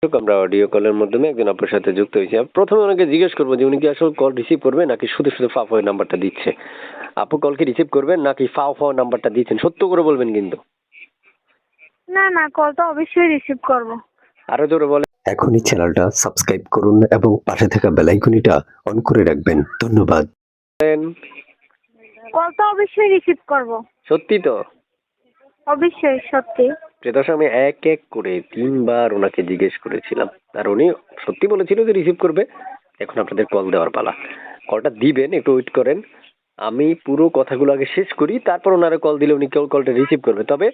আমরা অডিও কলের মাধ্যমে একজন আপনার সাথে যুক্ত হয়েছি। প্রথমে ওনাকে জিজ্ঞেস করবো যে উনি কি আসলে কল রিসিভ করবে নাকি শুধু শুধু ফাও ফাও নাম্বারটা দিচ্ছে। আপু কল কি রিসিভ করবেন নাকি ফাও ফাও নাম্বারটা দিচ্ছেন? সত্য করে বলবেন কিন্তু। না না, কল তো অবশ্যই রিসিভ করব। আরো জোরে বলেন। এখনই চ্যানেলটা সাবস্ক্রাইব করুন এবং পাশে থাকা বেল আইকনটা অন করে রাখবেন। ধন্যবাদ। কল তো অবশ্যই রিসিভ করব। সত্যি তো? অবশ্যই সত্যি। দর্শক আমি এক এক করে 3 বার ওনাকে জিজ্ঞেস করেছিলাম আর উনি সত্যি বলেছিল যে রিসিভ করবে। এখন আপনাদের কল দেওয়ার পালা। কলটা দিবেন, একটু ওয়েট করেন। আমি পুরো কথাগুলো আগে শেষ করি, তারপর ওনারা কল দিলে উনি কলটা রিসিভ করবে। তবে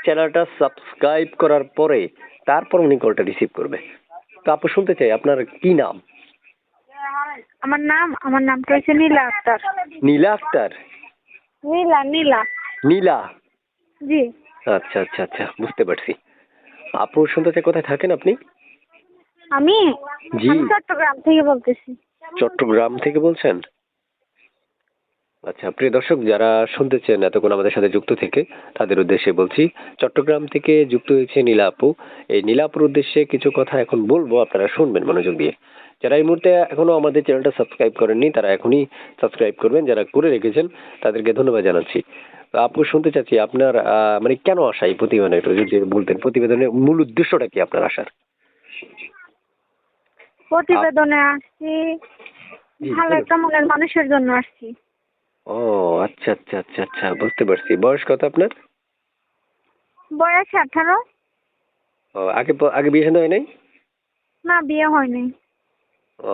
চ্যানেলটা সাবস্ক্রাইব করার পরে তারপর উনি কলটা রিসিভ করবে। তো আপু শুনতে চাই আপনার কি নাম? আমার নামটা হচ্ছে নীলা আক্তার। নীলা আক্তার? নীলা নীলা। নীলা? জি। আচ্ছা আচ্ছা আচ্ছা, বুঝতে পারছি। আপু শুনতে চাই কোথায় থাকেন আপনি? আমি জি। চট্টগ্রাম থেকে বলতেছি। চট্টগ্রাম থেকে বলছেন? আচ্ছা, প্রিয় দর্শক যারা শুনতেছেন এতক্ষণ আমাদের সাথে যুক্ত থেকে তাদের উদ্দেশ্যে বলছি, চট্টগ্রাম থেকে যুক্ত হয়েছে নীলা আপু। এই নীলা আপুর উদ্দেশ্যে কিছু কথা এখন বলবো, আপনারা শুনবেন মনোযোগ দিয়ে। যারা এই মুহূর্তে এখনো আমাদের চ্যানেলটা সাবস্ক্রাইব করেননি তারা এখনই সাবস্ক্রাইব করবেন, যারা করে রেখেছেন তাদেরকে ধন্যবাদ জানাচ্ছি। তো আপু শুনতে চাচ্ছি আপনার মানে কেন আসা এই প্রতিবেদনে, একটু যদি বলতেন প্রতিবেদনের মূল উদ্দেশ্যটা কি আপনার আসার? প্রতিবেদনে আসছি ভালো একটা মনের মানুষের জন্য আসছি। ও আচ্ছা আচ্ছা আচ্ছা আচ্ছা, বুঝতে পারছি। বয়স কত আপনার? বয়স 18। ও আগে আগে বিয়ে শাদী হয় নাই? না, বিয়ে হয়নি। ও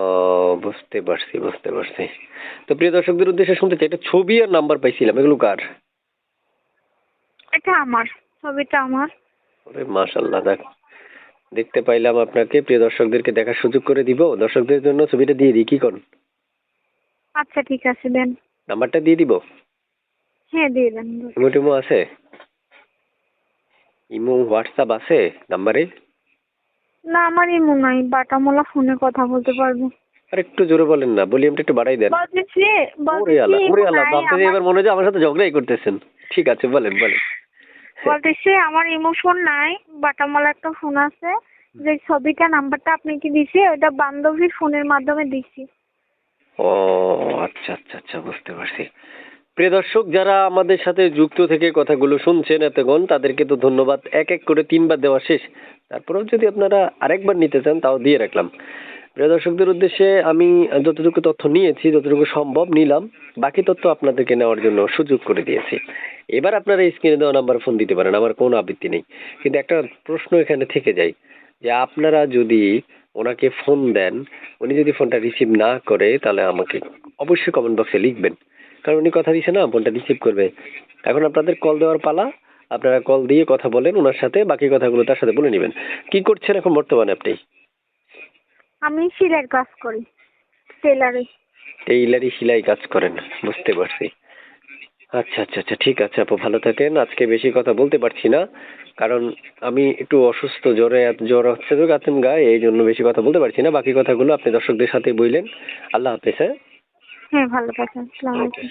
বুঝতে পারছি বুঝতে পারছি। তো প্রিয় দর্শকদের উদ্দেশ্যে শুনতে চাই, একটা ছবি আর নাম্বার পাইছিলাম, এগুলো কার? এটা আমার, ছবিটা আমার। ওরে মাশাআল্লাহ, দেখ দেখতে পাইলাম আপনাকে। প্রিয় দর্শকদেরকে দেখার সুযোগ করে দিব, দর্শকদের জন্য ছবিটা দিয়ে দিই, কি কোন? আচ্ছা ঠিক আছে, দেন। নাম্বারটা দিয়ে দিব? হ্যাঁ দিয়ে দেন। ইমো টিমো আছে? ইমো হোয়াটসঅ্যাপ আছে নাম্বারে? না, আমার ইমো নাই, বাটামোলা ফোনে কথা বলতে পারবো। আর একটু জোরে বলেন না, ভলিউমটা একটু বাড়াই দেন। বলতেছি ওরে আল্লাহ ওরে আল্লাহ, নাই ভাবতেছি আমার। এবার মনে হয় আমার সাথে ঝগড়াই করতেছেন। ঠিক আছে বলেন বলেন। বলতেছি আমার ইমো ফোন নাই, বাটামোলা একটা ফোন আছে। যে ছবিটা নাম্বারটা আপনি কি দিছি, ওটা বান্ধবীর ফোনের মাধ্যমে দিছি। ও আচ্ছা আচ্ছা আচ্ছা, বুঝতে পারছি। প্রিয় দর্শক যারা আমাদের সাথে যুক্ত থেকে কথাগুলো শুনছেন এতক্ষণ, তাদেরকে তো ধন্যবাদ। এক এক করে 3 বার দেওয়া শেষ, তারপরেও যদি আপনারা আরেকবার নিতে চান তাও দিয়ে রাখলাম। প্রিয় দর্শকদের উদ্দেশ্যে আমি যতটুকু তথ্য নিয়েছি, যতটুকু সম্ভব নিলাম, বাকি তথ্য আপনাদেরকে নেওয়ার জন্য সুযোগ করে দিয়েছি। এবার আপনারা স্ক্রিনে দেওয়া নাম্বার ফোন দিতে পারেন, আমার কোনো আপত্তি নেই। কিন্তু একটা প্রশ্ন এখানে থেকে যায় যে আপনারা যদি ওনাকে ফোন দেন, উনি যদি ফোনটা রিসিভ না করে তাহলে আমাকে অবশ্যই কমেন্ট বক্সে লিখবেন, কারণ উনি কথা দিয়েছে না ফোনটা রিসিভ করবে। এখন আপনাদের কল দেওয়ার পালা, আপনারা কল দিয়ে কথা বলেন ওনার সাথে, বাকি কথাগুলো তার সাথে বলে নেবেন। কি করছেন এখন বর্তমানে আপনি? আমি সেলাইয়ের কাজ করি, টেলারে। টেইলারি সেলাই কাজ করেন, বুঝতে পারছি। আচ্ছা আচ্ছা আচ্ছা, ঠিক আছে আপু, ভালো থাকেন। আজকে বেশি কথা বলতে পারছি না, কারণ আমি একটু অসুস্থ, জ্বর হচ্ছে তো গাছেন গায়ে, এই জন্য বেশি কথা বলতে পারছি না। বাকি কথাগুলো আপনি দর্শকদের সাথে বললেন। আল্লাহ হাফেজ। হ্যাঁ হ্যাঁ, ভালো থাকেন। আসসালামু আলাইকুম।